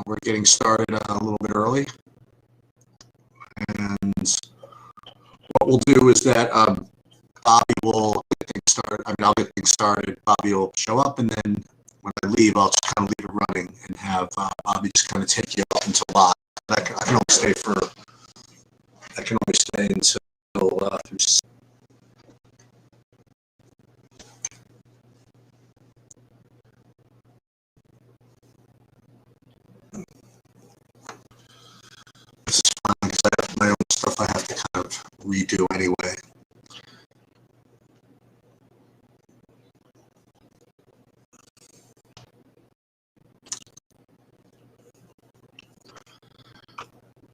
We're getting started a little bit early, and what we'll do is that Bobby will get things started. I mean, I'll get things started. Bobby will show up, and then when I leave, I'll just kind of leave it running and have Bobby just kind of take you up until live. I can only stay for. I can only stay until through. This is fine because I have my own stuff I have to kind of redo anyway.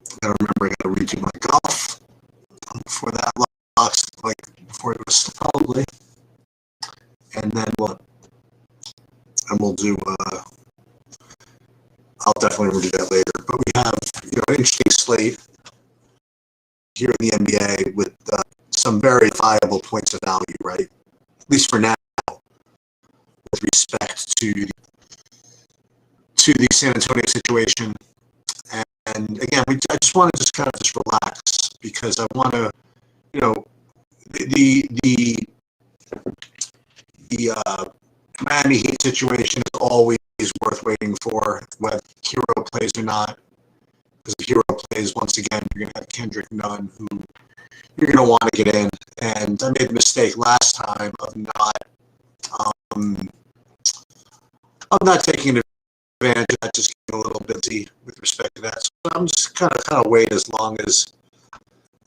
I gotta remember, I gotta redo my golf before that locks, like before it was probably, and then what? And we'll do. I'll definitely redo that later. But we have, an interesting slate here in the NBA with some verifiable points of value, right? At least for now, with respect to the San Antonio situation. And again, I just want to just kind of just relax because I want to, the Miami Heat situation is always worth waiting for, whether Hero plays or not. Because if Hero plays, once again, you're going to have Kendrick Nunn, who you're going to want to get in. And I made the mistake last time of not taking advantage of that, just getting a little busy with respect to that. So I'm just kind of wait as long as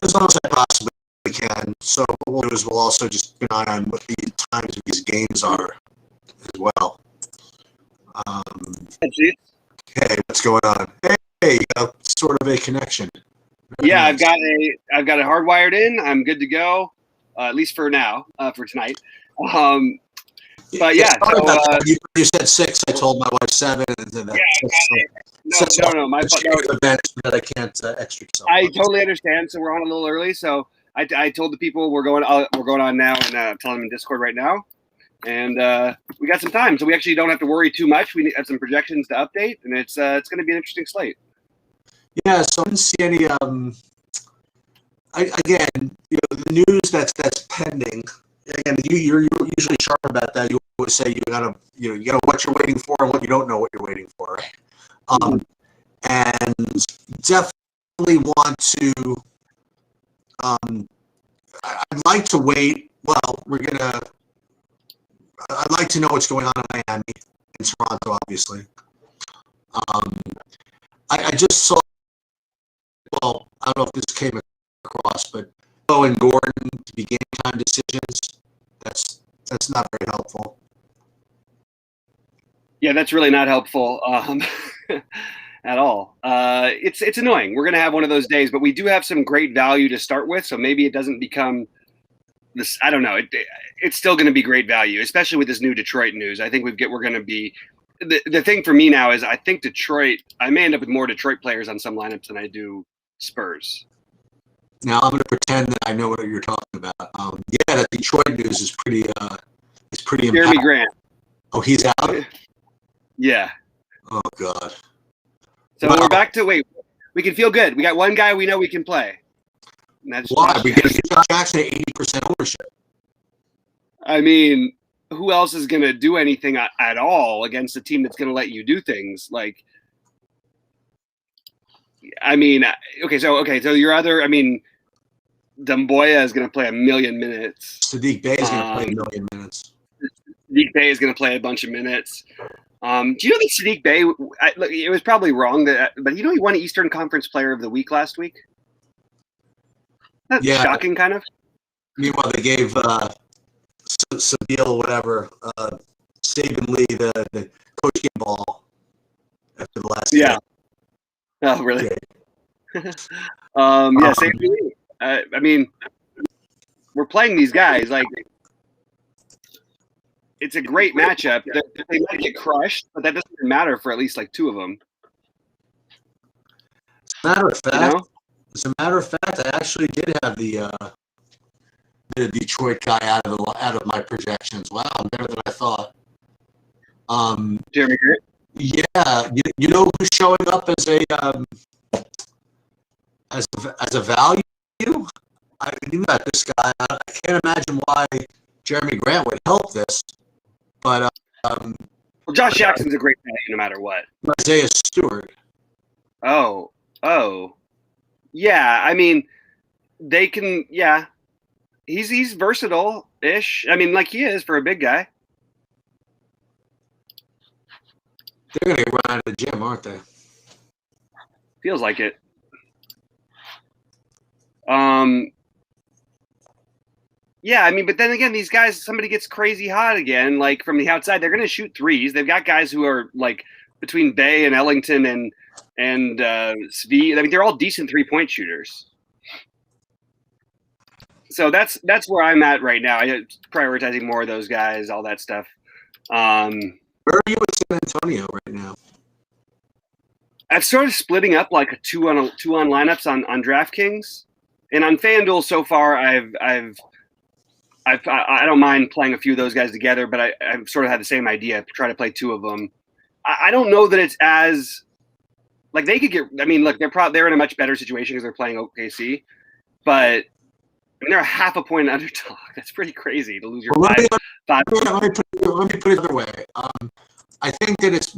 I possibly can. So what we'll do is we'll also just keep an eye on what the times of these games are as well. Hey, what's going on? Hey, sort of a connection. Yeah, I've got it hardwired in. I'm good to go, at least for now, for tonight. But yeah, so, you said 6. I told my wife 7, and then no, my event that I can't extra. I totally understand. So we're on a little early. So I told the people we're going on now, and telling them in Discord right now, and we got some time, so we actually don't have to worry too much. We have some projections to update, and it's going to be an interesting slate. Yeah, so I didn't see any. Again, the news that's pending. Again, you're usually sharp about that. You always say you gotta what you're waiting for and what you don't know what you're waiting for. And definitely want to. I'd like to wait. Well, I'd like to know what's going on in Miami and Toronto, obviously. I just saw. Well, I don't know if this came across, but Bo and Gordon to be game time decisions. That's not very helpful. Yeah, that's really not helpful at all. It's annoying. We're going to have one of those days, but we do have some great value to start with, so maybe it doesn't become this. I don't know. It's still going to be great value, especially with this new Detroit news. I think we're going to be. The thing for me now is I think Detroit. I may end up with more Detroit players on some lineups than I do Spurs. Now I'm going to pretend that I know what you're talking about. Yeah, that Detroit news is pretty. It's pretty. Jeremy Grant. Oh, he's out. Yeah. Oh God. So we're back to wait. We can feel good. We got one guy we know we can play. And that's why we get Josh Jackson at 80% ownership. I mean, who else is going to do anything at all against a team that's going to let you do things like? I mean, okay, so your other, I mean, Demboya is going to play 1 million minutes. Saddiq Bey is going to play 1 million minutes. Saddiq Bey is going to play a bunch of minutes. Do you know that Saddiq Bey? It was probably wrong but he won Eastern Conference Player of the Week last week. That's shocking, kind of. Meanwhile, they gave Sabeel, whatever, Saban Lee the coaching ball after the last game. Oh, really? Yeah, Saban Lee. I mean, we're playing these guys like. It's a great matchup. They might get crushed, but that doesn't matter for at least like 2 of them. As a matter of fact, I actually did have the Detroit guy out of my projections. Wow, better than I thought. Jeremy Grant. Yeah, you know who's showing up as a as a value? I knew about this guy. I can't imagine why Jeremy Grant would help this, but Well, Josh Jackson's a great value no matter what. Isaiah Stewart. Oh, yeah. I mean, they can. Yeah, he's versatile-ish. I mean, like he is for a big guy. They're gonna get run out of the gym, aren't they? Feels like it. Yeah, I mean, but then again, these guys, somebody gets crazy hot again, like from the outside, they're going to shoot threes. They've got guys who are like between Bay and Ellington and Svi. I mean, they're all decent 3-point shooters. So that's where I'm at right now. I prioritizing more of those guys, all that stuff. Where are you with San Antonio right now? I've started splitting up like a two on lineups on DraftKings, and on FanDuel so far, I don't mind playing a few of those guys together, but I've sort of had the same idea. Try to play two of them. I don't know that it's as like they could get. I mean, look, they're in a much better situation because they're playing OKC, but I mean, they're a half a point underdog. That's pretty crazy to lose your five. Let me put it another way. I think that it's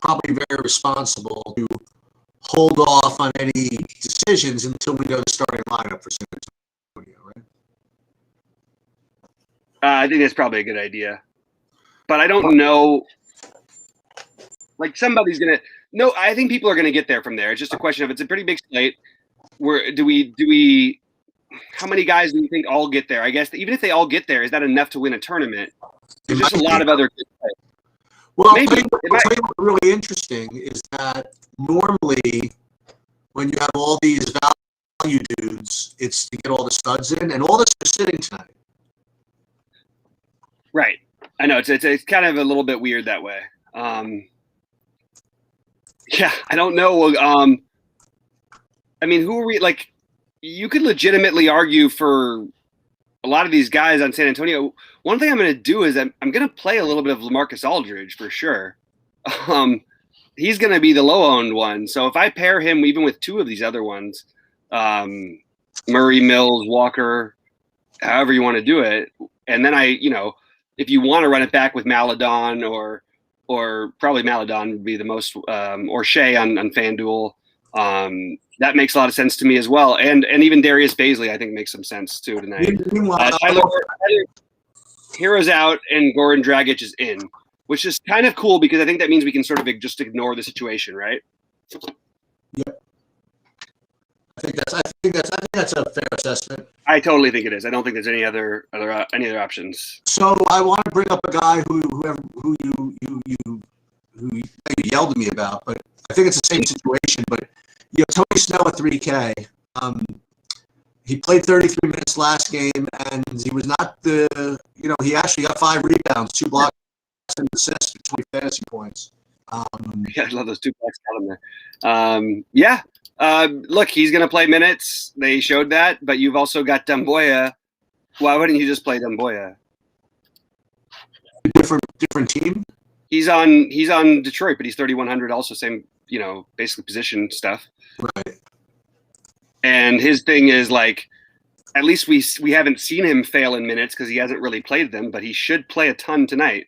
probably very responsible to hold off on any decisions until we know the starting lineup for San Antonio, right? I think that's probably a good idea, but I don't know. Like somebody's gonna. No, I think people are gonna get there from there. It's just a question of it's a pretty big slate. Where do we? How many guys do you think all get there? I guess even if they all get there, is that enough to win a tournament? There's just a lot of other. Well, I'll tell you what's really interesting is that normally when you have all these value dudes, it's to get all the studs in, and all this is sitting tonight. Right. I know it's kind of a little bit weird that way. Yeah, I don't know. I mean, who are we? Like, you could legitimately argue for a lot of these guys on San Antonio. One thing I'm going to do is I'm going to play a little bit of LaMarcus Aldridge for sure. He's going to be the low-owned one. So if I pair him even with two of these other ones, Murray, Mills, Walker, however you want to do it, and then if you want to run it back with Maladon or probably Maladon would be the most, or Shea on FanDuel. That makes a lot of sense to me as well. And even Darius Baisley, I think, makes some sense too tonight. Tyler Hero's out and Goran Dragic is in, which is kind of cool because I think that means we can sort of just ignore the situation, right? Yep. I think that's a fair assessment. I totally think it is. I don't think there's any other options. So I want to bring up a guy who you yelled at me about, but I think it's the same situation. But Tony Snell at 3K. He played 33 minutes last game, and he was not he actually got 5 rebounds, 2 blocks, and assists for 20 fantasy points. Yeah, I love those 2 blocks down there. Look, he's going to play minutes. They showed that, but you've also got Doumbouya. Why wouldn't you just play Doumbouya? Different team? He's on Detroit, but he's 3,100 also, same, basically position stuff. Right. And his thing is like, at least we haven't seen him fail in minutes because he hasn't really played them, but he should play a ton tonight.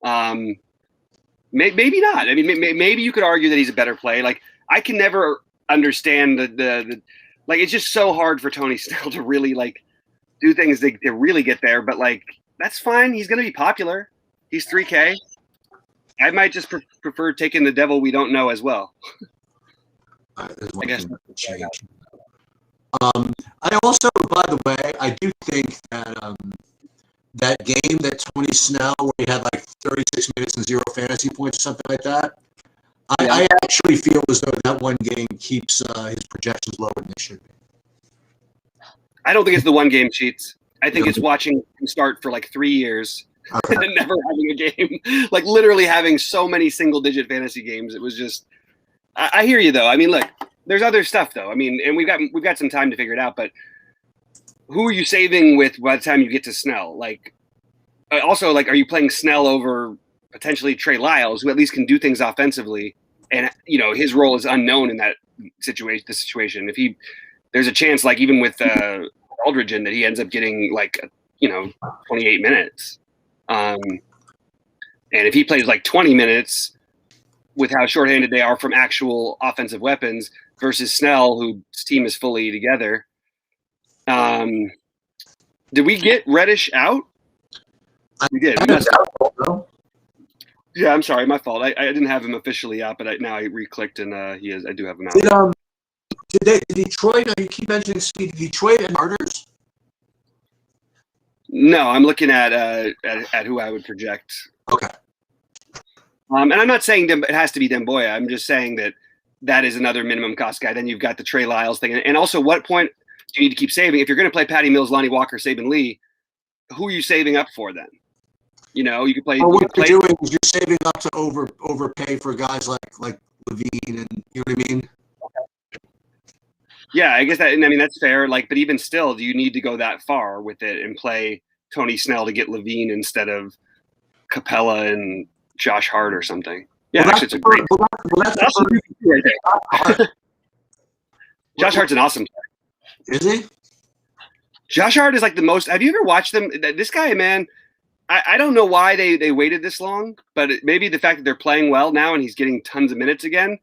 Maybe not. I mean, maybe you could argue that he's a better play. Like, I can never understand the like, it's just so hard for Tony Snell to really like do things to really get there. But like, that's fine. He's going to be popular. He's 3K. I might just prefer taking the devil we don't know as well. I guess. I also, by the way, I do think that that game that Tony Snell, where he had like 36 minutes and 0 fantasy points or something like that, I actually feel as though that one game keeps his projections lower than they should be. I don't think it's the one game cheats. I think it's watching him start for like 3 years and never having a game, like literally having so many single-digit fantasy games. It was just. I hear you though. I mean, look, there's other stuff though. I mean, and we've got some time to figure it out. But who are you saving with by the time you get to Snell? Like, also, like, are you playing Snell over potentially Trey Lyles, who at least can do things offensively, and his role is unknown in that situation. If there's a chance, like even with Aldridge, that he ends up getting 28 minutes, and if he plays like 20 minutes with how shorthanded they are from actual offensive weapons versus Snell, whose team is fully together. Did we get Reddish out? We did. Yeah, I'm sorry, my fault. I didn't have him officially out, but now I re-clicked and he is. I do have him out. Did Detroit? You keep mentioning speed. Detroit and Martyrs. No, I'm looking at who I would project. Okay. And I'm not saying it has to be Demboya. I'm just saying that is another minimum cost guy. Then you've got the Trey Lyles thing, and also what point do you need to keep saving? If you're going to play Patty Mills, Lonnie Walker, Saben Lee, who are you saving up for then? You could play. Well, what you're doing is you're saving up to overpay for guys like Levine, and you know what I mean. Yeah, I guess that's fair. But even still, do you need to go that far with it and play Tony Snell to get Levine instead of Capella and Josh Hart or something? Yeah, well, actually, it's a great. That's awesome right there. Josh Hart's an awesome player. Is he? Josh Hart is like the most. Have you ever watched them? This guy, man. I don't know why they waited this long, but maybe the fact that they're playing well now and he's getting tons of minutes again.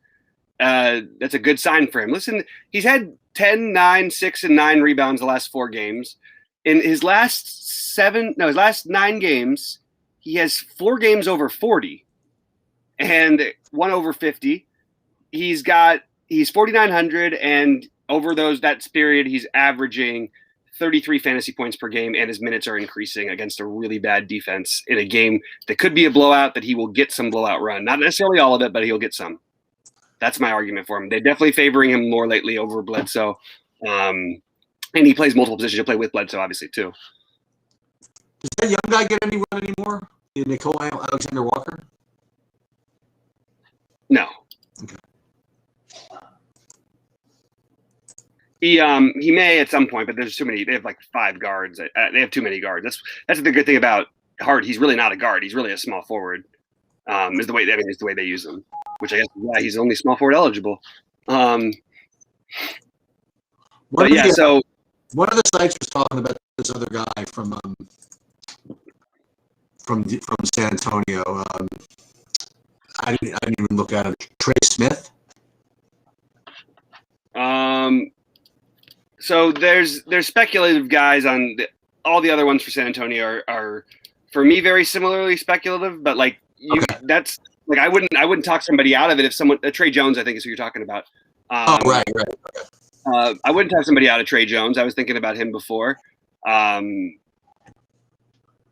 That's a good sign for him. Listen, he's had 10, 9, 6, and 9 rebounds the last 4 games. In his last 9 games, he has 4 games over 40 and 1 over 50. He's 4,900, and over that period, he's averaging 33 fantasy points per game, and his minutes are increasing against a really bad defense in a game that could be a blowout, that he will get some blowout run. Not necessarily all of it, but he'll get some. That's my argument for him. They're definitely favoring him more lately over Bledsoe. And he plays multiple positions. He'll play with Bledsoe, obviously, too. Does that young guy get any run anymore? Nicole Alexander Walker? No. Okay. He may at some point, but there's too many. They have 5 guards. They have too many guards. That's the good thing about Hart. He's really not a guard. He's really a small forward. Is the way they use him, which I guess is why he's only small forward eligible. So one of the sites was talking about this other guy from San Antonio. I didn't even look at it. Trey Smith. So there's speculative guys on all the other ones for San Antonio are for me very similarly speculative, but that's I wouldn't talk somebody out of it if someone Trey Jones, I think is who you're talking about. Right. I wouldn't talk somebody out of Trey Jones. I was thinking about him before. They're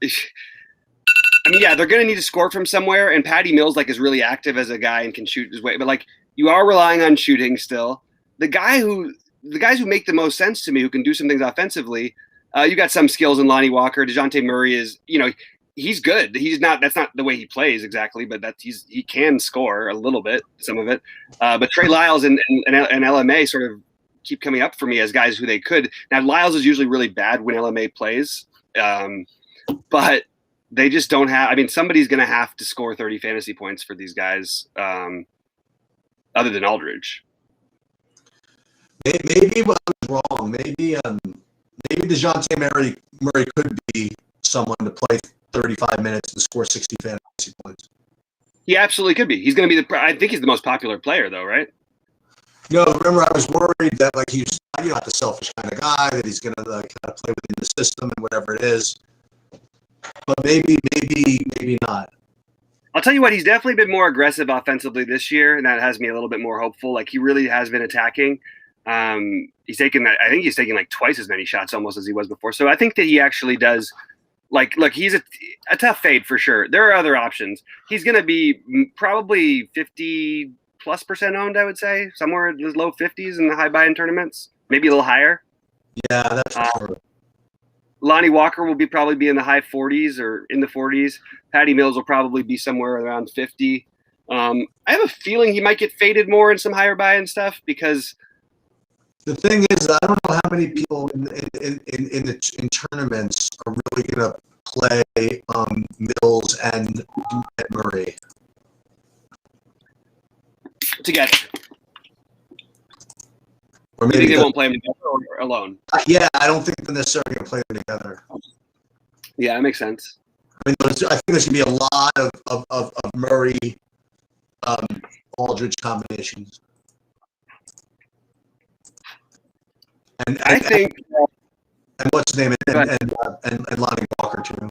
going to need to score from somewhere, and Patty Mills is really active as a guy and can shoot his way, but you are relying on shooting still. The guys who make the most sense to me, who can do some things offensively, you got some skills in Lonnie Walker. DeJounte Murray is, he's good. That's not the way he plays exactly, but he can score a little bit, some of it. But Trey Lyles and LMA sort of keep coming up for me as guys who they could. Now, Lyles is usually really bad when LMA plays, but they just don't have. Somebody's going to have to score 30 fantasy points for these guys, other than Aldridge. Maybe I was wrong. Maybe DeJounte Murray could be someone to play 35 minutes and score 60 fantasy points. He absolutely could be. He's going to be I think he's the most popular player, though, right? No, remember I was worried that he's not the selfish kind of guy, that he's going to kind of play within the system and whatever it is. But maybe not. I'll tell you what, he's definitely been more aggressive offensively this year, and that has me a little bit more hopeful. He really has been attacking. I think he's taking twice as many shots almost as he was before. So I think that he actually does. Look, he's a tough fade for sure. There are other options. He's going to be probably 50+% owned, I would say, somewhere in the low 50s in the high buy-in tournaments, maybe a little higher. Yeah, that's for sure. Lonnie Walker will probably be in the high 40s or in the 40s. Patty Mills will probably be somewhere around 50. I have a feeling he might get faded more in some higher buy-in stuff because the thing is, I don't know how many people in tournaments are really going to play Mills and Murray together. or You maybe think they won't play them together or alone? Yeah, I don't think they're necessarily going to play them together. Yeah, that makes sense. I mean, I think there's going to be a lot of Murray Aldridge combinations. And I think. And what's his name? And Lonnie Walker too.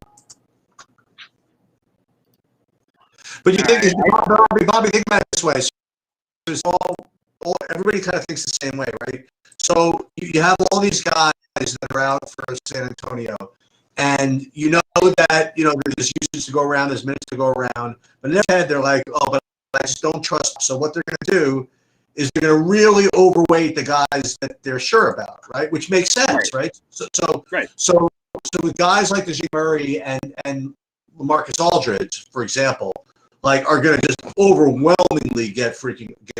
But you think, Bobby, think about it this way. So there's everybody kind of thinks the same way, right? So you have all these guys that are out for San Antonio, and you know that there's usage to go around, there's minutes to go around, but in their head they're like, oh, but I just don't trust them. So what they're going to do is they're going to really overweight the guys that they're sure about, right? Which makes sense, right? So with guys like Dejounte Murray and LaMarcus Aldridge, for example, like are going to just overwhelmingly get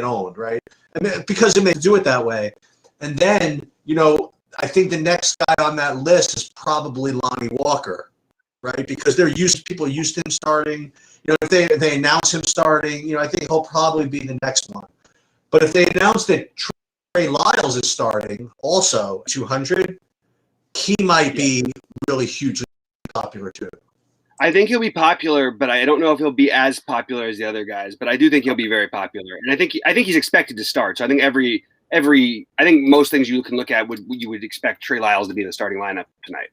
owned, right? I mean, because they may do it that way. And then, I think the next guy on that list is probably Lonnie Walker, right? Because people are used to him starting. If they announce him starting, I think he'll probably be the next one. But if they announce that Trey Lyles is starting also 200, he might be really hugely popular too. I think he'll be popular, but I don't know if he'll be as popular as the other guys. But I do think he'll be very popular, and I think he's expected to start. So I think I think most things you can look at you would expect Trey Lyles to be in the starting lineup tonight.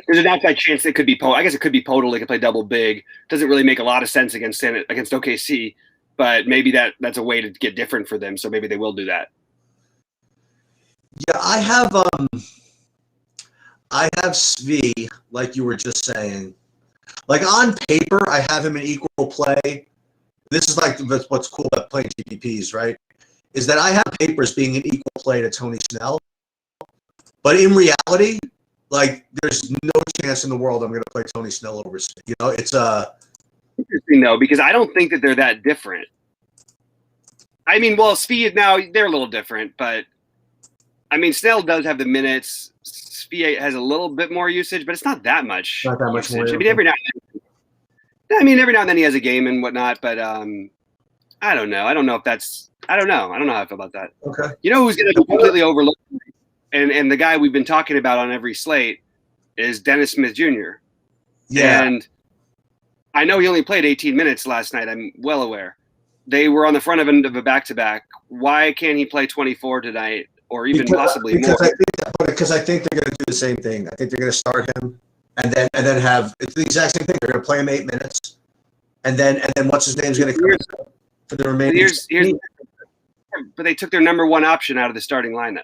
There's an outside chance it could be I guess it could be Podol. They could play double big. Doesn't really make a lot of sense against OKC, but maybe that's a way to get different for them. So maybe they will do that. Yeah, I have Svi, like you were just saying. Like on paper, I have him in equal play. This is like what's cool about playing GPPs, right? Is that I have papers being an equal play to Tony Snell. But in reality, like there's no chance in the world I'm going to play Tony Snell over. It's interesting though, because I don't think that they're that different. I mean, well, Svi now they're a little different, but I mean, Snell does have the minutes. Svi has a little bit more usage, but it's not that much. Not that much more. I mean, every now and then he has a game and whatnot, but I don't know. I don't know if that's. I don't know. I don't know how I feel about that. Okay. You know who's going to be completely overlooked, and the guy we've been talking about on every slate is Dennis Smith Jr. Yeah. And I know he only played 18 minutes last night. I'm well aware. They were on the front end of a back-to-back. Why can't he play 24 tonight, or even possibly more? Because I think they're going to do the same thing. I think they're going to start him, and then have it's the exact same thing. They're going to play him 8 minutes, and then what's his name's going to come for the remaining. But they took their number one option out of the starting lineup.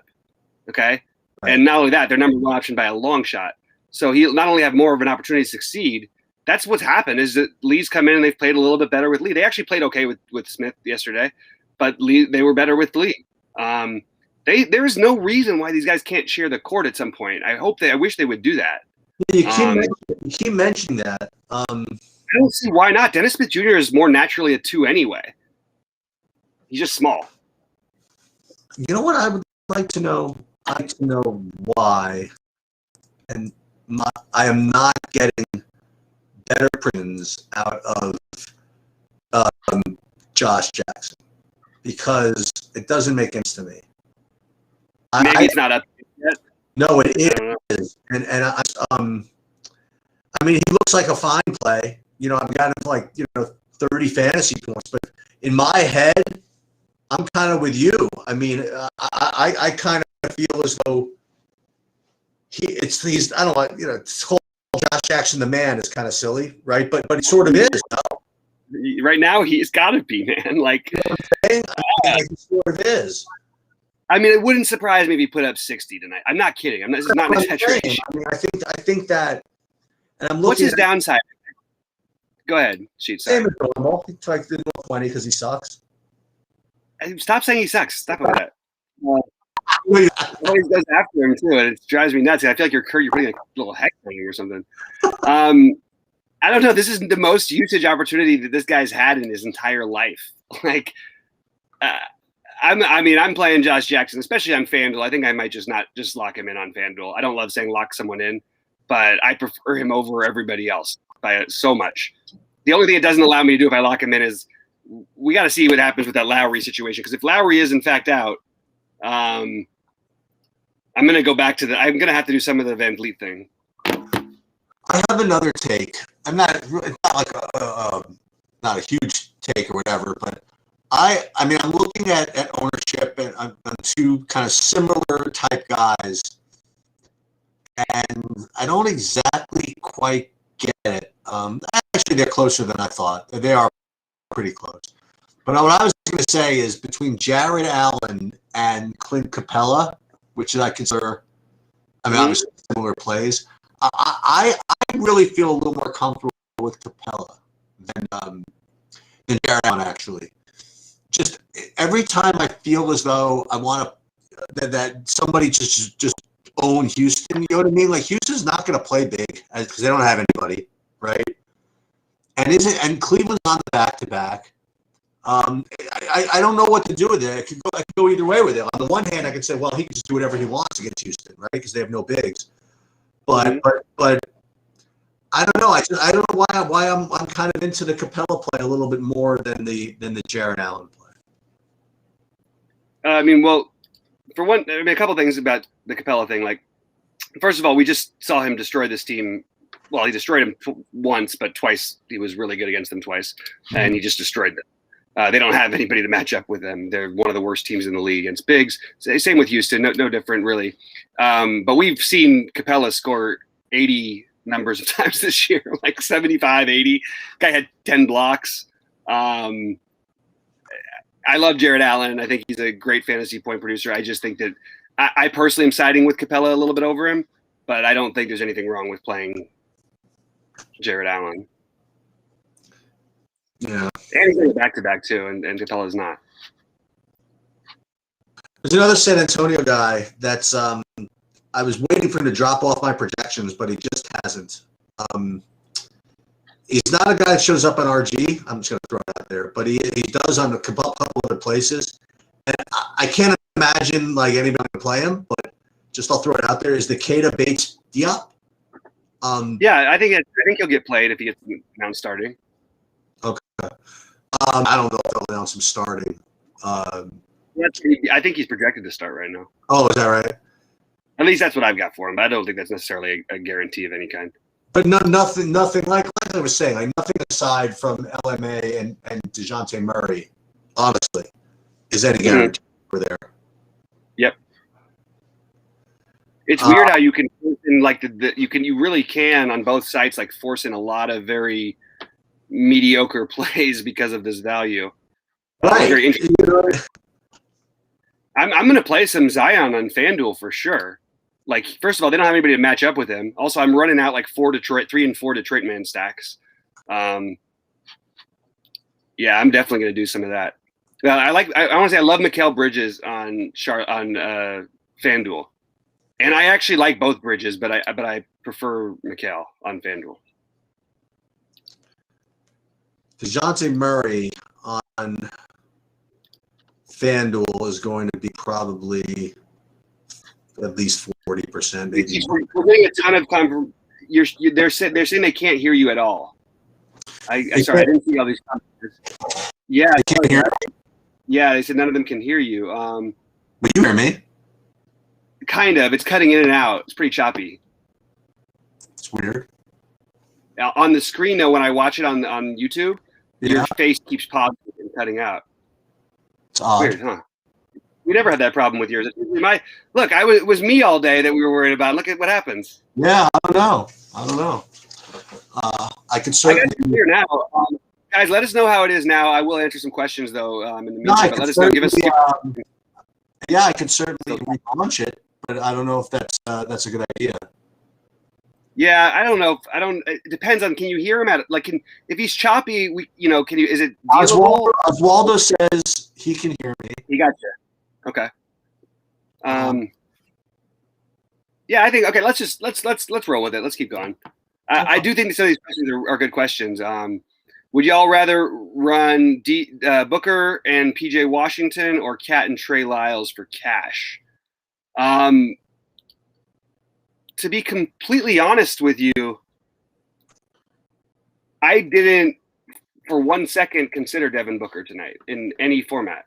Okay, right. And not only that, their number one option by a long shot. So he'll not only have more of an opportunity to succeed. That's what's happened is that Lee's come in and they've played a little bit better with Lee. They actually played okay with Smith yesterday, but they were better with Lee. There is no reason why these guys can't share the court at some point. I wish they would do that. You keep mentioning that. I don't see why not. Dennis Smith Jr. is more naturally a 2 anyway. He's just small. You know what I would like to know? I'd like to know why, and I am not getting better predictions out of Josh Jackson because it doesn't make sense to me. Maybe it's not up yet. No, it is, and I mean, he looks like a fine play. I've got him for 30 fantasy points, but in my head, I'm kind of with you. I mean, I kind of feel as though he's I don't know, this whole Josh Jackson the man is kind of silly, right? But he sort of is. No? Right now, he's got to be, man. Like, you know what I'm saying? He sort of is. I mean, it wouldn't surprise me if he put up 60 tonight. I'm not kidding. This is not an exaggeration. I mean, I think that, and I'm looking. What's his downside? Go ahead, Sheets. Same as normal. He tried to do 20 because he sucks. Stop saying he sucks. Stop with that. Always goes after him too, and it drives me nuts. I feel like you're putting a little hex on you or something. I don't know. This is the most usage opportunity that this guy's had in his entire life. Like, I'm playing Josh Jackson, especially on FanDuel. I think I might just lock him in on FanDuel. I don't love saying lock someone in, but I prefer him over everybody else by so much. The only thing it doesn't allow me to do if I lock him in is we got to see what happens with that Lowry situation. Because if Lowry is in fact out, I'm going to go back to I'm going to have to do some of the Van Vliet thing. I have another take. It's not like not a huge take or whatever, but I mean, I'm looking at ownership and on two kind of similar type guys, and I don't exactly quite get it. Actually, they're closer than I thought. They are pretty close. But what I was going to say is between Jared Allen and Clint Capella, which I consider, I mean, obviously similar plays. I really feel a little more comfortable with Capella than Jared Allen, actually. Just every time I feel as though I want to that somebody just own Houston, you know what I mean? Like Houston's not going to play big because they don't have anybody, right? And Cleveland's on the back-to-back. I don't know what to do with it. I could go either way with it. On the one hand, I could say, well, he can just do whatever he wants against Houston, right? Because they have no bigs. But I don't know. I don't know why I'm kind of into the Capella play a little bit more than the Jared Allen play. I mean, well, for one, I mean, a couple things about the Capella thing. Like, first of all, we just saw him destroy this team. Well, he destroyed him once, but twice he was really good against them twice, and he just destroyed them. They don't have anybody to match up with them. They're one of the worst teams in the league against bigs. Same with Houston, no different really. But we've seen Capella score 80 numbers of times this year, like 75, 80. Guy had 10 blocks. I love Jared Allen. I think he's a great fantasy point producer. I just think that I personally am siding with Capella a little bit over him, but I don't think there's anything wrong with playing Jared Allen. Yeah. And he's going back-to-back too, and Capella's not. There's another San Antonio guy that's I was waiting for him to drop off my projections, but he just hasn't. He's not a guy that shows up on RG. I'm just going to throw it out there, but he does on a couple other places. And I can't imagine like anybody to play him, but just I'll throw it out there. Is the Keita Bates Diop? Yeah, I think he'll get played if he gets announced starting. Okay. I don't know if they'll announce him starting. I think he's projected to start right now. Oh, is that right? At least that's what I've got for him. But I don't think that's necessarily a guarantee of any kind. But nothing like I was saying, like nothing aside from LMA and DeJounte Murray, honestly, is any guarantee over there. Yep. It's weird how you can like you really can on both sites like force in a lot of very mediocre plays because of this value. Right. Very interesting. I'm going to play some Zion on FanDuel for sure. Like, first of all, they don't have anybody to match up with him. Also, I'm running out like 3 and 4 Detroit man stacks. Yeah, I'm definitely going to do some of that. I want to say I love Mikal Bridges on FanDuel, and I actually like both Bridges, but I prefer Mikal on FanDuel. DeJounte Murray on FanDuel is going to be probably at least 40%. Maybe. We're getting a ton of time. They're saying they can't hear you at all. Sorry, I didn't see all these comments. Yeah, they can't hear me? Yeah, they said none of them can hear you. But you hear me? Kind of. It's cutting in and out. It's pretty choppy. It's weird. On the screen, though, when I watch it on YouTube, your face keeps popping and cutting out. It's odd. Weird, huh? We never had that problem with yours. It was me all day that we were worried about. Look at what happens. Yeah, I don't know. I can certainly. I hear now. Guys, let us know how it is now. I will answer some questions, though, in the meantime. But let us know. Give us. Yeah, I can certainly relaunch it, but I don't know if that's a good idea. Yeah, I don't know. It depends on. Can you hear him if he's choppy? Can you? Is it dealable? Oswaldo says he can hear me. He got you. Okay. Yeah, I think let's roll with it. Let's keep going. I do think some of these questions are good questions. Would y'all rather run Booker and PJ Washington or Cat and Trey Lyles for cash? to be completely honest with you, I didn't for 1 second consider Devin Booker tonight in any format.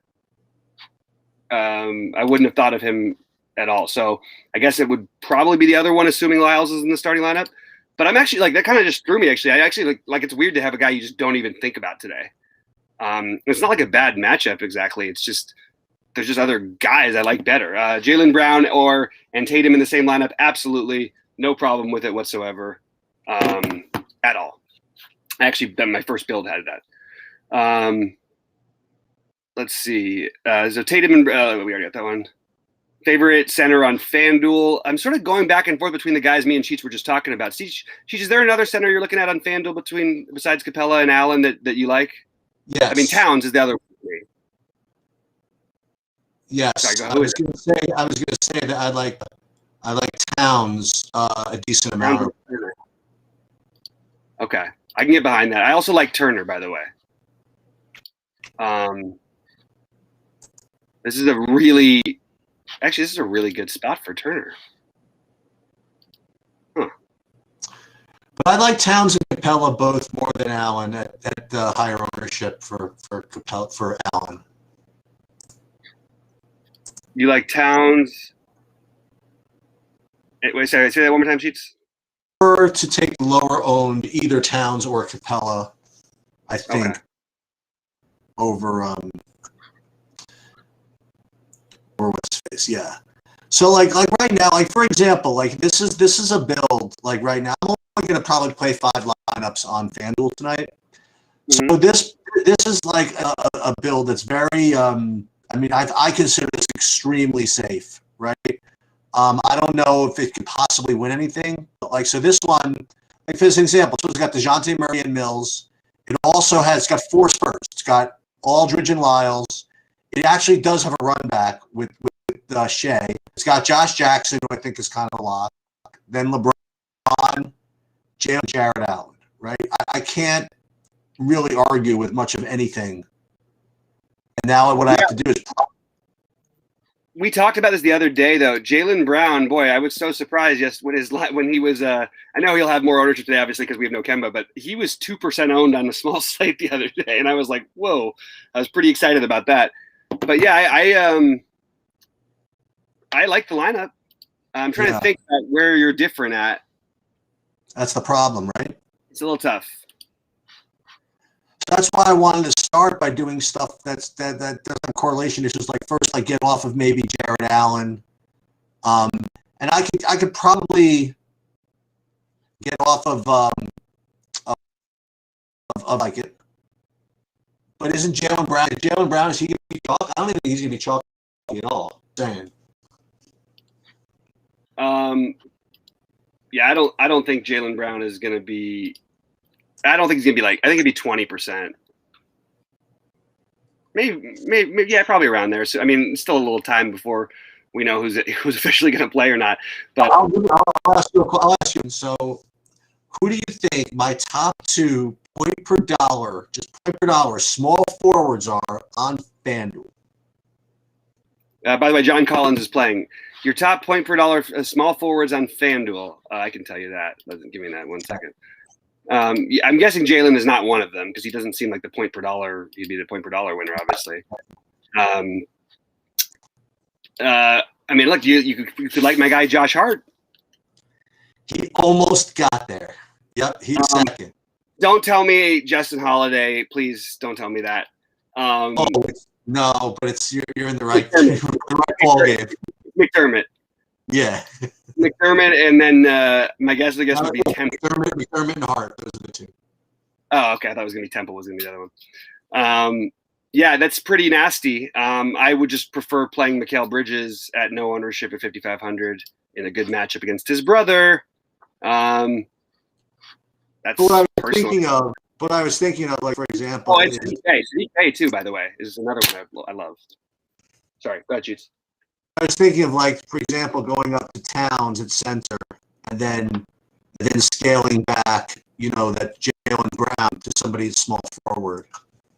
I wouldn't have thought of him at all. So I guess it would probably be the other one, assuming Lyles is in the starting lineup. But I'm actually like, that kind of just threw me. Actually, I actually like it's weird to have a guy you just don't even think about today. It's not like a bad matchup exactly. It's just there's just other guys I like better. Jaylen Brown and Tatum in the same lineup, absolutely no problem with it whatsoever, at all. Actually, my first build had that. Let's see. So Tatum and we already got that one. Favorite center on FanDuel. I'm sort of going back and forth between the guys me and Cheats were just talking about. Cheats, is there another center you're looking at on FanDuel besides Capella and Allen that you like? Yes. I mean, Towns is the other one. Yes. Sorry, I was going to say that I like Towns a decent amount. Okay. I can get behind that. I also like Turner, by the way. This is a really good spot for Turner. Huh. But I like Towns and Capella both more than Allen at higher ownership for Allen. You like Towns? Wait, sorry, say that one more time, Cheats. Prefer to take lower owned either Towns or Capella, I think, Okay. over or what's face, yeah. So like right now, like for example, like this is a build like right now. I'm only gonna probably play 5 lineups on FanDuel tonight. Mm-hmm. So this is like a build that's very I mean I consider this extremely safe, right? I don't know if it could possibly win anything, but like so this one, like for example, so it's got DeJounte Murray and Mills. It's got 4 Spurs. It's got Aldridge and Lyles. It actually does have a run back with Shea. It's got Josh Jackson, who I think is kind of a lock. Then LeBron, Jared Allen, right? I can't really argue with much of anything. And now what I have to do is. We talked about this the other day, though. Jaylen Brown, boy, I was so surprised when he was. I know he'll have more ownership today, obviously, because we have no Kemba, but he was 2% owned on a small slate the other day, and I was like, whoa! I was pretty excited about that. But yeah, I like the lineup. I'm trying to think about where you're different at. That's the problem, right? It's a little tough. That's why I wanted to start by doing stuff that doesn't have correlation issues. Like first, like get off of maybe Jared Allen, and I could probably get off of like it. But isn't Jaylen Brown? Is he going to be chalk? I don't think he's going to be chalky at all. Saying. Yeah, I don't think Jaylen Brown is going to be. I don't think he's going to be like. I think it'd be 20%. Maybe, yeah, probably around there. So I mean, still a little time before we know who's officially going to play or not. But I'll ask you. So, who do you think my top 2 point per dollar small forwards are on FanDuel? By the way, John Collins is playing. Your top point per dollar small forwards on FanDuel. I can tell you that. Give me that 1 second. Yeah, I'm guessing Jaylen is not one of them because he doesn't seem like the point per dollar. He'd be the point per dollar winner, obviously. I mean, look, you could like my guy Josh Hart. He almost got there. Yep, he's second. Don't tell me Justin Holiday, please. Don't tell me that. No, but you're in the right ball game. McDermott. Yeah. McDermott, and then my guess would be Temple. McDermott and Hart. Those are the 2. Oh, okay. I thought it was going to be Temple. Was going to be the other one. Yeah, that's pretty nasty. I would just prefer playing Mikal Bridges at no ownership at 5,500 in a good matchup against his brother. That's what I was thinking of, like for example. Oh, it's DK too. By the way, is another one I love. Sorry, go ahead, Cheats. I was thinking of, like, for example, going up to Towns at center and then scaling back, that Jaylen Brown to somebody at small forward.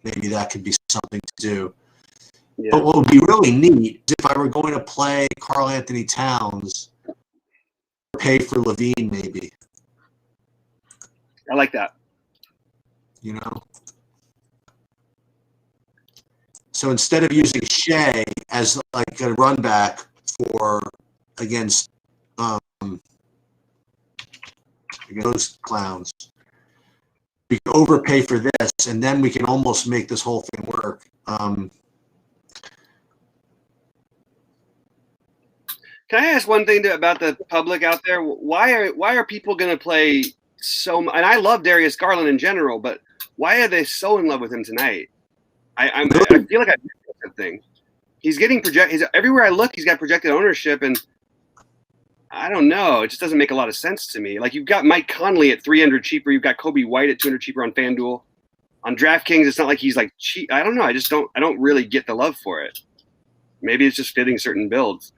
Maybe that could be something to do. Yeah. But what would be really neat is if I were going to play Karl Anthony Towns, overpay for Levine, maybe. I like that. You know. So instead of using Shea as like a run back for against those clowns, we can overpay for this, and then we can almost make this whole thing work. Can I ask one thing about the public out there? Why are people going to play so much? And I love Darius Garland in general, but why are they so in love with him tonight? I feel like I missed something. He's getting projected. Everywhere I look, he's got projected ownership, and I don't know. It just doesn't make a lot of sense to me. Like, you've got Mike Conley at 300 cheaper. You've got Kobe White at 200 cheaper on FanDuel. On DraftKings, it's not like he's like cheap. I don't know. I don't really get the love for it. Maybe it's just fitting certain builds.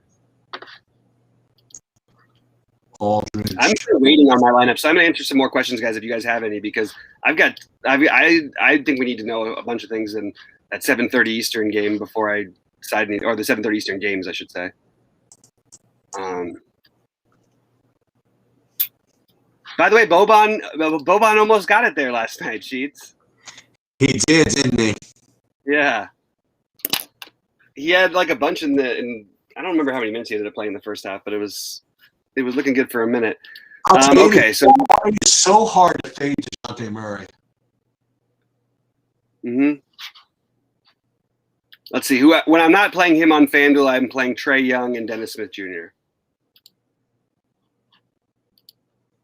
Aldridge. I'm still waiting on my lineup, so I'm gonna answer some more questions, guys, if you guys have any, because I think we need to know a bunch of things in that 7:30 Eastern game before I decide any, or the 7:30 Eastern games, I should say. By the way, Boban almost got it there last night, Sheets. He did, didn't he? Yeah. He had like a bunch in I don't remember how many minutes he ended up playing in the first half, but it was looking good for a minute. Okay, so it's so hard to fade DeJounte Murray. Let's see when I'm not playing him on FanDuel, I'm playing Trae Young and Dennis Smith Jr.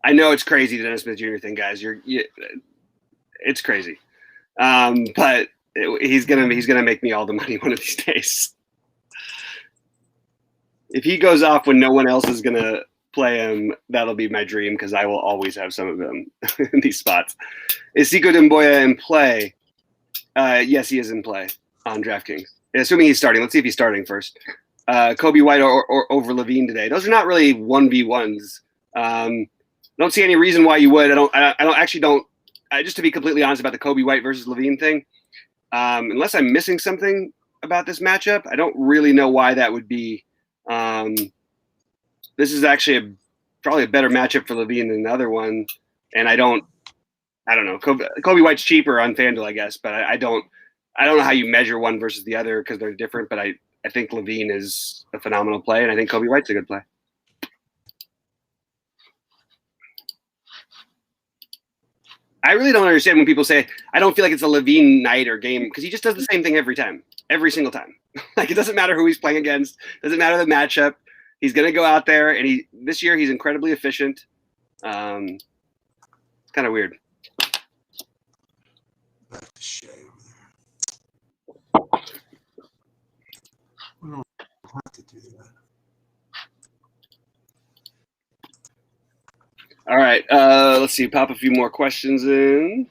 I know it's crazy, the Dennis Smith Jr. thing, guys. It's crazy, but he's gonna make me all the money one of these days. If he goes off when no one else is gonna play him, that'll be my dream, because I will always have some of him in these spots. Is Sekou Doumbouya in play? Yes, he is in play on DraftKings. Assuming he's starting. Let's see if he's starting first. Kobe White or over Levine today. Those are not really 1v1s. Don't see any reason why you would. Just to be completely honest about the Kobe White versus Levine thing, unless I'm missing something about this matchup, I don't really know why that would be. This is actually probably a better matchup for Levine than the other one, and I don't know. Kobe White's cheaper on FanDuel, I guess, but I don't know how you measure one versus the other because they're different. But I think Levine is a phenomenal play, and I think Kobe White's a good play. I really don't understand when people say, I don't feel like it's a Levine night or game, because he just does the same thing every time, every single time. Like, it doesn't matter who he's playing against. Doesn't matter the matchup. He's going to go out there, and this year he's incredibly efficient. It's kind of weird. Back to Shea over there. We don't have to do that. All right, let's see. Pop a few more questions in.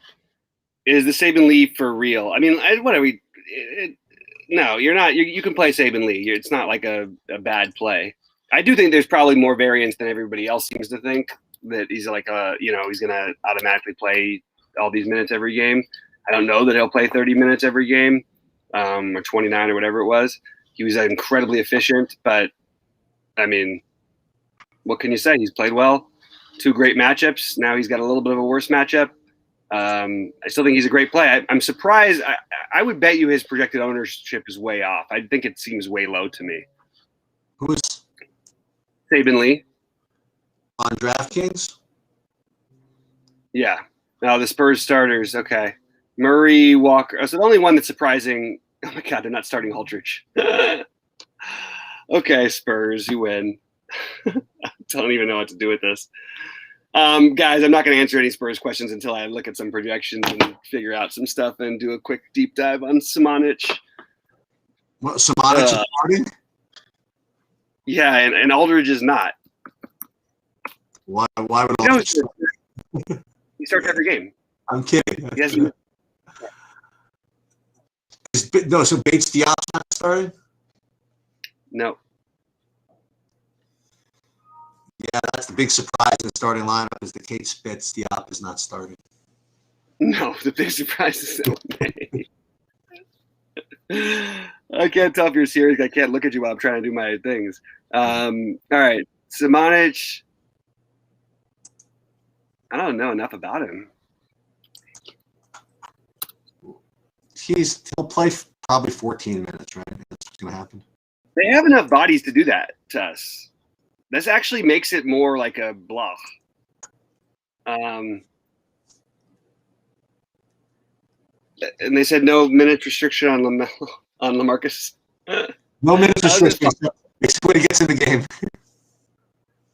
Is the Saban Lee for real? I mean, what are we? No, you're not. You can play Saban Lee. It's not like a bad play. I do think there's probably more variance than everybody else seems to think, that he's like he's going to automatically play all these minutes every game. I don't know that he'll play 30 minutes every game, or 29 or whatever it was. He was incredibly efficient, but I mean, what can you say? He's played well. 2 great matchups. Now he's got a little bit of a worse matchup. I still think he's a great play. I'm surprised. I would bet you his projected ownership is way off. I think it seems way low to me. Who's Saban Lee on DraftKings? Yeah. No, the Spurs starters. Okay. Murray, Walker. So the only one that's surprising. Oh my God, they're not starting Aldridge. Okay, Spurs, you win. Don't even know what to do with this. Guys, I'm not going to answer any Spurs questions until I look at some projections and figure out some stuff and do a quick deep dive on Samanic. What, Samanic is starting? Yeah, and Aldridge is not. Why would Aldridge start? He starts every game. I'm kidding. Yes. No, so Bates Diop's not starting? No. Yeah, that's the big surprise in the starting lineup is the Kate Spitz Diop is not starting. No, the big surprise is I can't tell if you're serious. I can't look at you while I'm trying to do my things. All right. Samanic. I don't know enough about him. He'll play probably 14 minutes, right? That's what's going to happen. They have enough bodies to do that to us. This actually makes it more like a bluff. And they said no minute restriction on LaMarcus. No minutes restriction except when he gets in the game.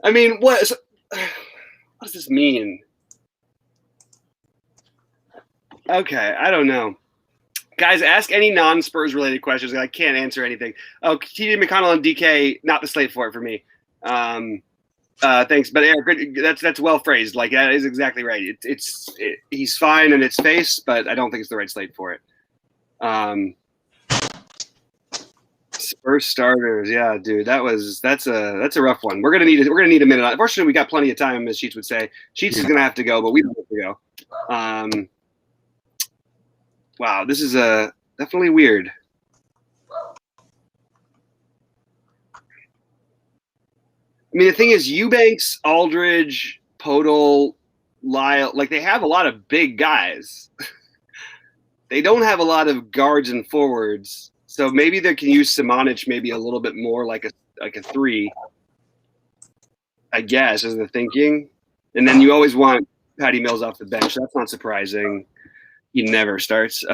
I mean, what does this mean? Okay, I don't know. Guys, ask any non-Spurs related questions. I can't answer anything. Oh, TJ McConnell and DK, not the slate for it for me. Thanks, but Eric, that's well phrased. Like that is exactly right. He's fine in its face, but I don't think it's the right slate for it. Spurs starters, yeah, dude, that's a rough one. We're gonna need a minute. Unfortunately, we got plenty of time, as Sheets would say. Sheets is gonna have to go, but we don't have to go. Wow, this is definitely weird. I mean, the thing is, Eubanks, Aldridge, Podol, Lyle, like they have a lot of big guys. They don't have a lot of guards and forwards, so maybe they can use Simonic maybe a little bit more like a three, I guess, is the thinking. And then you always want Patty Mills off the bench. That's not surprising. He never starts.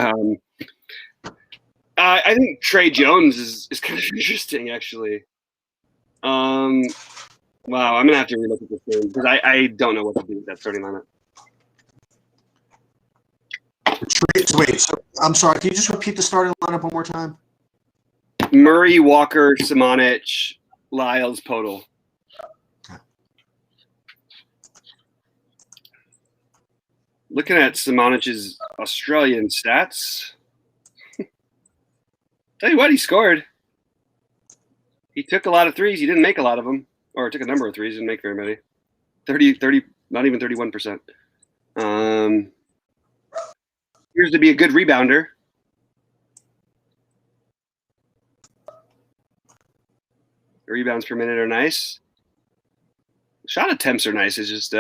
I think Trey Jones is kind of interesting, actually. Wow, I'm gonna have to relook at this game because I don't know what to do with that starting lineup. Wait, so I'm sorry. Can you just repeat the starting lineup one more time? Murray, Walker, Simonic, Lyles, Podol. Looking at Simonic's Australian stats, tell you what, he scored. He took a lot of threes. He didn't make a lot of them, or took a number of threes. Didn't make very many. 30, not even 31%. Appears to be a good rebounder. The rebounds per minute are nice. Shot attempts are nice. It's just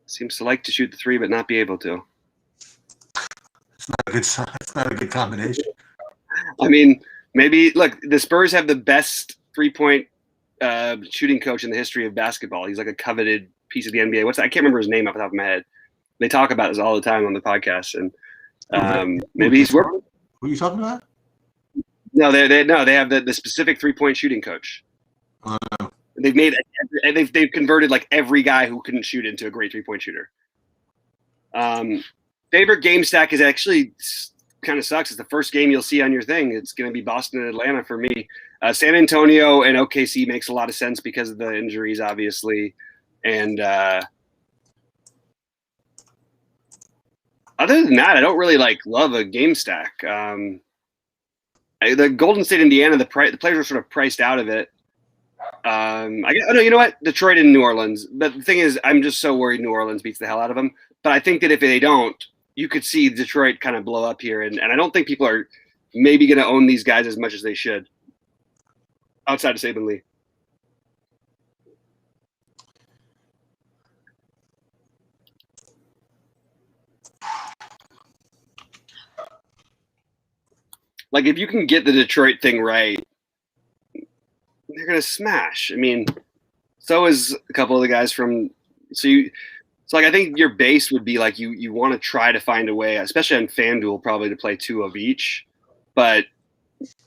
seems to like to shoot the three, but not be able to. It's not a good combination. I mean, maybe look. The Spurs have the best 3-point shooting coach in the history of basketball. He's like a coveted piece of the NBA. I can't remember his name off the top of my head. They talk about this all the time on the podcast, and maybe he's working. Who are you talking about? No, they have the specific 3-point shooting coach. They've converted like every guy who couldn't shoot into a great 3-point shooter. Favorite game stack is actually kind of sucks. It's the first game you'll see on your thing. It's going to be Boston and Atlanta for me. San Antonio and OKC makes a lot of sense because of the injuries, obviously. And other than that, I don't really love a game stack. The Golden State, Indiana, the players are sort of priced out of it. You know what? Detroit and New Orleans. But the thing is, I'm just so worried New Orleans beats the hell out of them. But I think that if they don't, you could see Detroit kind of blow up here. And I don't think people are maybe going to own these guys as much as they should outside of Saban Lee. Like, if you can get the Detroit thing right, they're going to smash. I mean, so is a couple of the guys from – I think your base would be like you want to try to find a way, especially on FanDuel, probably to play 2 of each. But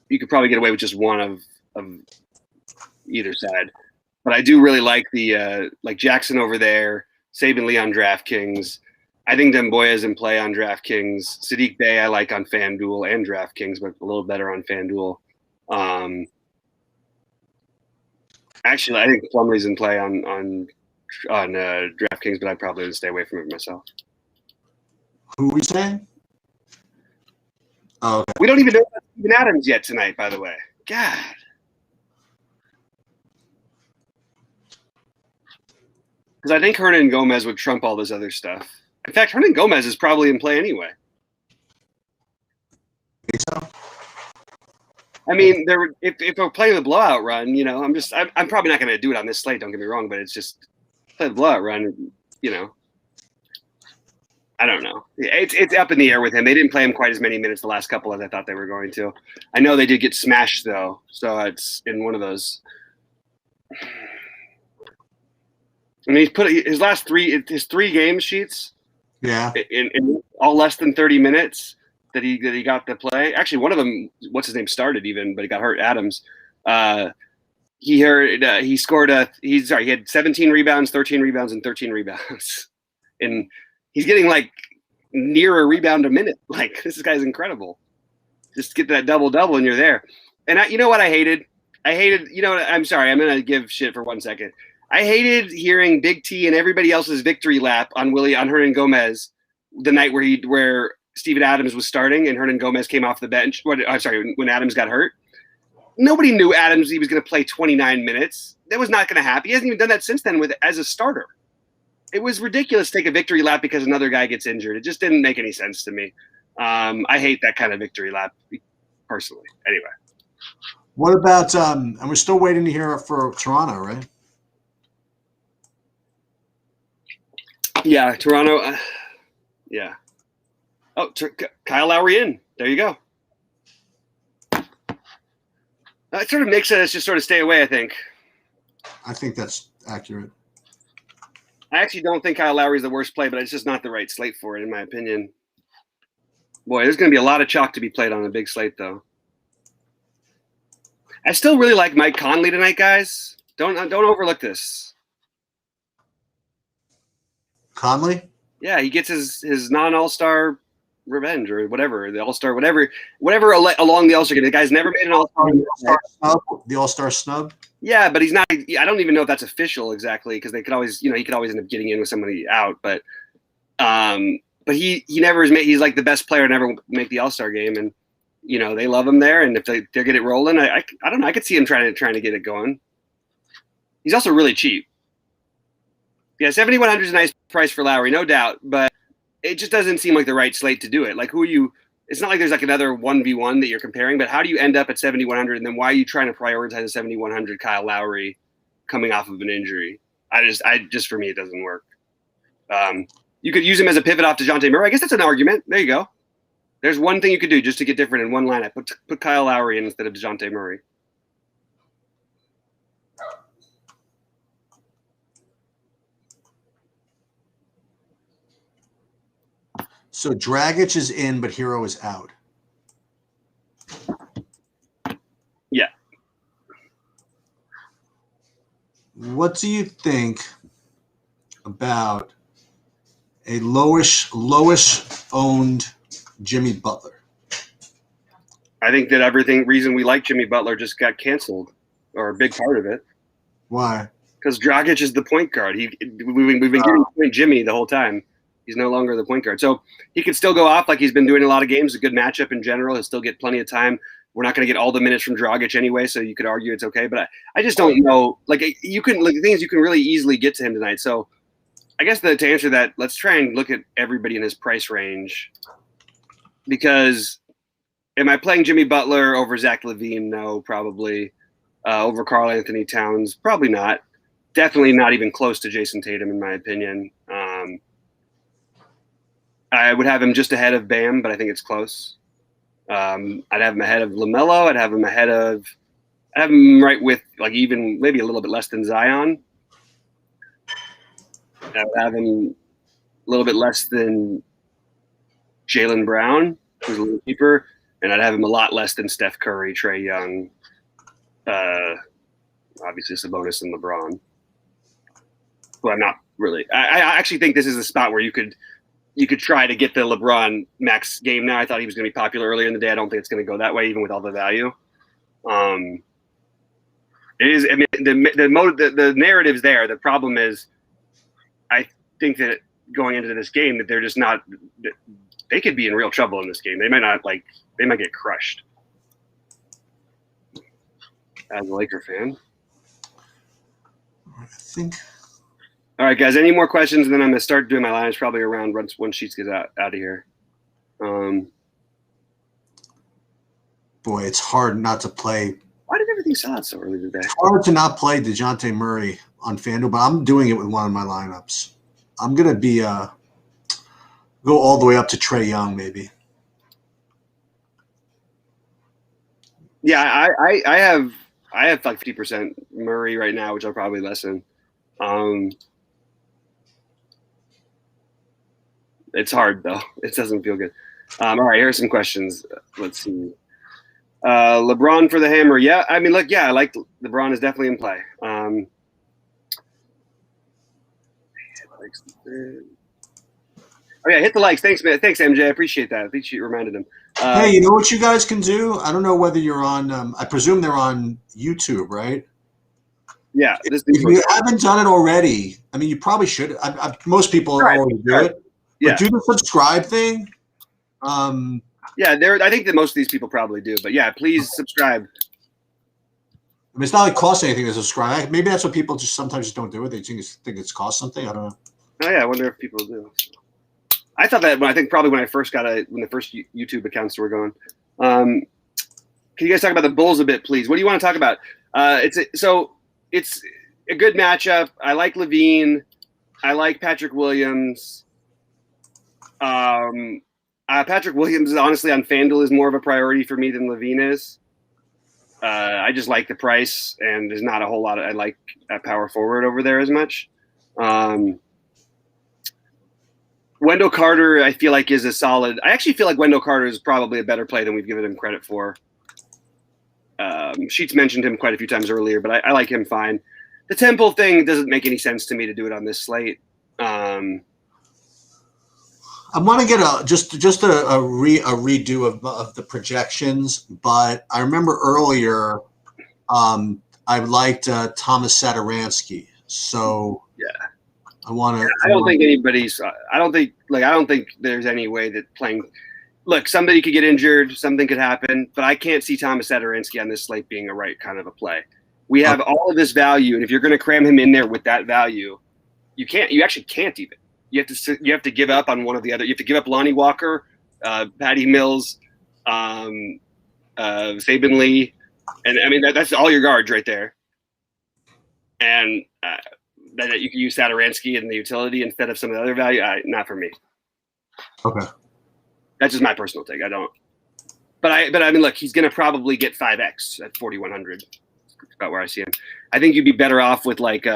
you could probably get away with just one of either side. But I do really like the Jackson over there, Saban Lee on DraftKings. I think Demboya is in play on DraftKings. Sadiq Bey I like on FanDuel and DraftKings, but a little better on FanDuel. Actually, I think Plumlee's in play on DraftKings, but I probably would stay away from it myself. Who are we saying? Oh, okay. We don't even know about Steven Adams yet tonight, by the way. God. Because I think Hernan Gomez would trump all this other stuff. In fact, Hernan Gomez is probably in play anyway. Think so? I mean, if we're playing the blowout run, I'm probably not going to do it on this slate. Don't get me wrong, but it's just play the blowout run, you know. I don't know. It's up in the air with him. They didn't play him quite as many minutes the last couple as I thought they were going to. I know they did get smashed though, so it's in one of those. I mean, he's put his last his 3 game sheets. Yeah. In all less than 30 minutes that he got to play. Actually, one of them, what's his name, started even, but he got hurt. Adams. He had 17 rebounds, 13 rebounds, and 13 rebounds, and he's getting like near a rebound a minute. Like, this guy's incredible. Just get that double and you're there. And you know what I hated? You know what? I'm sorry. I'm gonna give shit for 1 second. I hated hearing Big T and everybody else's victory lap on Hernan Gomez the night where Steven Adams was starting and Hernan Gomez came off the bench. I'm sorry, when Adams got hurt. Nobody knew Adams he was going to play 29 minutes. That was not going to happen. He hasn't even done that since then as a starter. It was ridiculous to take a victory lap because another guy gets injured. It just didn't make any sense to me. I hate that kind of victory lap personally. Anyway. What about and we're still waiting to hear for Toronto, right? Yeah, Toronto. Yeah. Oh, Kyle Lowry in. There you go. It sort of makes us just sort of stay away, I think. I think that's accurate. I actually don't think Kyle Lowry is the worst play, but it's just not the right slate for it, in my opinion. Boy, there's going to be a lot of chalk to be played on a big slate, though. I still really like Mike Conley tonight, guys. Don't overlook this. Conley? Yeah, he gets his non-All-Star revenge or whatever, the All-Star, whatever along the All-Star game. The guy's never made an All-Star. The All-Star snub? Yeah, but he's not. I don't even know if that's official exactly because they could always, he could always end up getting in with somebody out. But he never is. He's like the best player to never make the All-Star game, and they love him there. And if they get it rolling, I don't know. I could see him trying to get it going. He's also really cheap. Yeah, 7,100 is a nice price for Lowry, no doubt, but it just doesn't seem like the right slate to do it. Like, it's not like there's like another 1v1 that you're comparing, but how do you end up at 7,100, and then why are you trying to prioritize a 7,100 Kyle Lowry coming off of an injury? For me, it doesn't work. You could use him as a pivot off DeJounte Murray. I guess that's an argument. There you go. There's one thing you could do just to get different in one lineup. Put Kyle Lowry in instead of DeJounte Murray. So Dragic is in, but Hero is out. Yeah. What do you think about a lowish owned Jimmy Butler? I think that reason we like Jimmy Butler just got canceled, or a big part of it. Why? Because Dragic is the point guard. We've been getting point Jimmy the whole time. He's no longer the point guard. So he could still go off like he's been doing a lot of games. A good matchup in general. He'll still get plenty of time. We're not going to get all the minutes from Dragic anyway, so you could argue it's okay. But I just don't know. The thing is, you can really easily get to him tonight. So I guess to answer that, let's try and look at everybody in his price range. Because am I playing Jimmy Butler over Zach LaVine? No, probably. Over Karl Anthony Towns? Probably not. Definitely not even close to Jason Tatum, in my opinion. I would have him just ahead of Bam, but I think it's close. I'd have him ahead of LaMelo. I'd have him right with even maybe a little bit less than Zion. I would have him a little bit less than Jaylen Brown, who's a little cheaper, and I'd have him a lot less than Steph Curry, Trae Young, obviously Sabonis and LeBron. Who I'm not really. I actually think this is a spot where you could try to get the LeBron max game now. I thought he was going to be popular earlier in the day. I don't think it's going to go that way, even with all the value. It is. I mean, the narrative's there. The problem is, I think that going into this game, that they're just not. They could be in real trouble in this game. They might not They might get crushed. As a Laker fan, I think. All right, guys. Any more questions? And then I'm going to start doing my lines probably around once Sheets gets out of here. Boy, it's hard not to play. Why did everything sell out so early today? It's hard to not play DeJounte Murray on FanDuel, but I'm doing it with one of my lineups. I'm gonna be go all the way up to Trey Young, maybe. Yeah, I have like 50% Murray right now, which I'll probably lessen. It's hard though. It doesn't feel good. All right, here are some questions. Let's see. LeBron for the hammer. Yeah, I mean, look, yeah, I like LeBron is definitely in play. Oh yeah, hit the likes. Thanks, man. Thanks, MJ. I appreciate that. I think you reminded him. Hey, you know what you guys can do? I don't know whether you're on. I presume they're on YouTube, right? Yeah. If you haven't done it already, I mean, you probably should. Most people already do it. Yeah. But do the subscribe thing. Yeah, I think that most of these people probably do, but yeah, please subscribe. I mean, it's not like cost anything to subscribe. Maybe that's what people just sometimes just don't do it. They think it's cost something. I don't know. Oh yeah, I wonder if people do. I thought that when I first when the first YouTube accounts were going. Can you guys talk about the Bulls a bit, please? What do you want to talk about? It's a good matchup. I like LaVine. I like Patrick Williams. Patrick Williams, honestly, on FanDuel is more of a priority for me than LaVine is. I just like the price, and there's not a whole lot I like at power forward over there as much. Wendell Carter, I feel like, is a solid. I actually feel like Wendell Carter is probably a better play than we've given him credit for. Sheets mentioned him quite a few times earlier, but I like him fine. The Temple thing doesn't make any sense to me to do it on this slate. I want to get a redo of the projections, but I remember earlier I liked Thomas Satoransky, so yeah. I want to. I don't think anybody's. I don't think there's any way that playing. Look, somebody could get injured. Something could happen, but I can't see Thomas Satoransky on this slate being a right kind of a play. We have all of this value, and if you're going to cram him in there with that value, you can't. You actually can't even. You have to give up on one of the other. You have to give up Lonnie Walker, Patty Mills, Saban Lee, and I mean that's all your guards right there. And that you can use Satoransky in the utility instead of some of the other value. Not for me. Okay, that's just my personal take. I don't. But I mean, look, he's going to probably get 5x at 4,100. That's about where I see him. I think you'd be better off with like.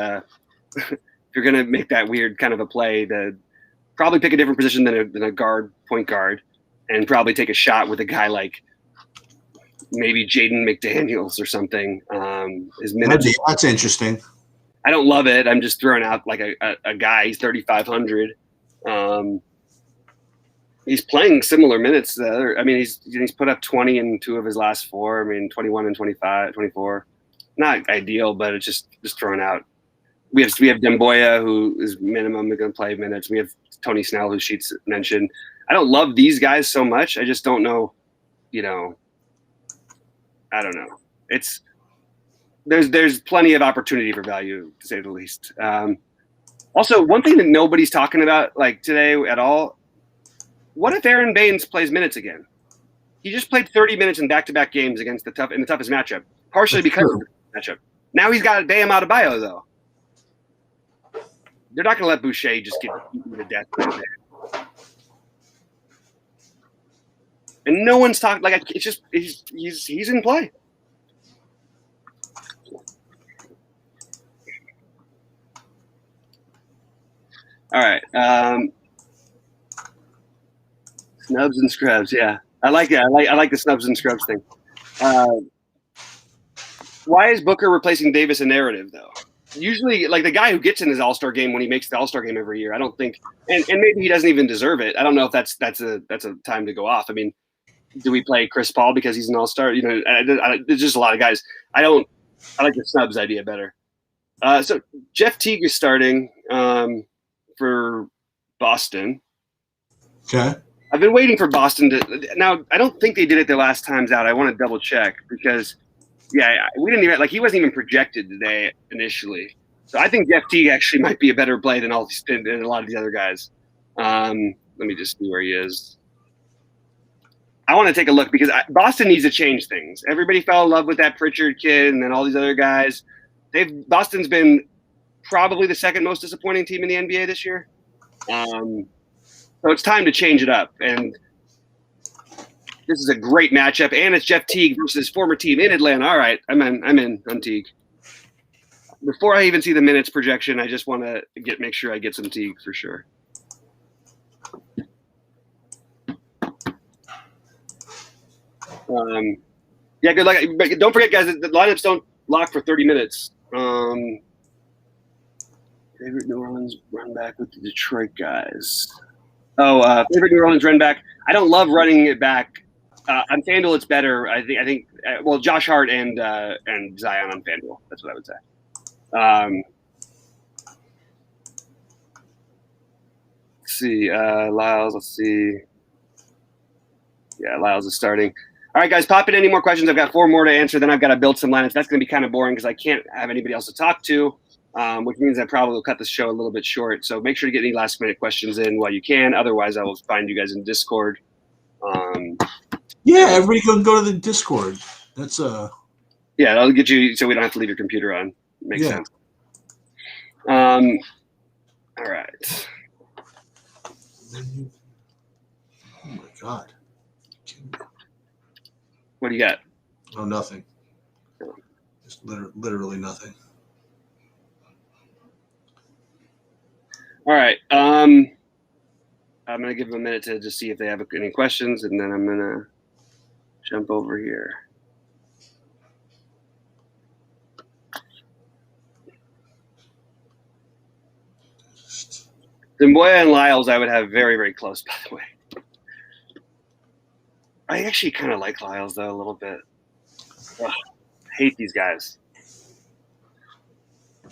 If you're going to make that weird kind of a play, to probably pick a different position than a point guard, and probably take a shot with a guy like maybe Jaden McDaniels or something. His minutes. That's interesting. I don't love it. I'm just throwing out like a guy. He's 3,500. He's playing similar minutes. I mean, he's put up 20 in 2 of his last 4. I mean, 21 and 24. Not ideal, but it's just throwing out. We have Demboya, who is minimum going to play minutes. We have Tony Snell, who Sheets mentioned. I don't love these guys so much. I just don't know, I don't know. There's plenty of opportunity for value, to say the least. Also, one thing that nobody's talking about like today at all, what if Aaron Baines plays minutes again? He just played 30 minutes in back-to-back games against in the toughest matchup, partially because of the matchup. Now he's got Bam Adebayo, though. They're not going to let Boucher just get beaten to death right there. And no one's talking. Like, it's just he's in play. All right. Snubs and scrubs. Yeah, I like that. I like the snubs and scrubs thing. Why is Booker replacing Davis a narrative though? Usually, like the guy who gets in his All-Star game when he makes the All-Star game every year, I don't think, and maybe he doesn't even deserve it. I don't know if that's a time to go off. I mean, do we play Chris Paul because he's an All-Star? There's just a lot of guys. I like the snubs idea better. So Jeff Teague is starting for Boston. Okay. I've been waiting for Boston to. Now, I don't think they did it their last times out. I want to double check because. Yeah, we didn't even he wasn't even projected today initially. So I think Jeff Teague actually might be a better play than a lot of the other guys. Let me just see where he is. I want to take a look because Boston needs to change things. Everybody fell in love with that Pritchard kid and then all these other guys. Boston's been probably the second most disappointing team in the NBA this year. So it's time to change it up. And this is a great matchup, and it's Jeff Teague versus former team in Atlanta. All right, I'm in on Teague. Before I even see the minutes projection, I just want to make sure I get some Teague for sure. Yeah, good luck. But don't forget, guys, the lineups don't lock for 30 minutes. Favorite New Orleans run back with the Detroit guys. Favorite New Orleans run back. I don't love running it back. On FanDuel, it's better. I think. Well, Josh Hart and Zion on FanDuel. That's what I would say. Let's see. Lyles. Let's see. Yeah, Lyles is starting. All right, guys, pop in any more questions. I've got 4 more to answer. Then I've got to build some lineups. That's going to be kind of boring because I can't have anybody else to talk to, which means I probably will cut the show a little bit short. So make sure to get any last-minute questions in while you can. Otherwise, I will find you guys in Discord. Yeah, everybody go to the Discord. That's Yeah, that'll get you so we don't have to leave your computer on. Makes sense. All right. Oh my God. What do you got? Oh, nothing. Just literally nothing. All right. I'm going to give them a minute to just see if they have any questions, and then I'm going to jump over here. Demboya and Lyles I would have very, very close, by the way. I actually kind of like Lyles, though, a little bit. Ugh, hate these guys. I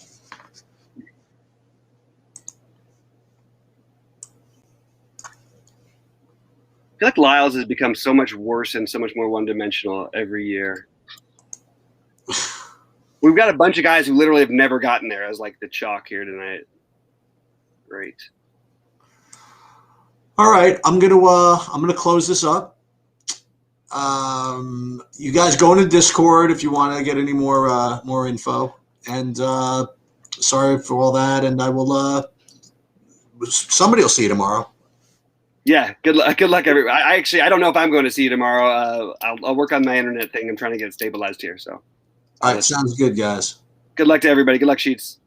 feel like Lyles has become so much worse and so much more one-dimensional every year. We've got a bunch of guys who literally have never gotten there as like the chalk here tonight. Great. All right, I'm gonna close this up. You guys go into Discord if you want to get any more info. And sorry for all that. And I will. Somebody will see you tomorrow. Yeah, good luck, everybody. I don't know if I'm going to see you tomorrow. I'll work on my internet thing. I'm trying to get it stabilized here. So. All right, sounds good, guys. Good luck to everybody. Good luck, Sheets.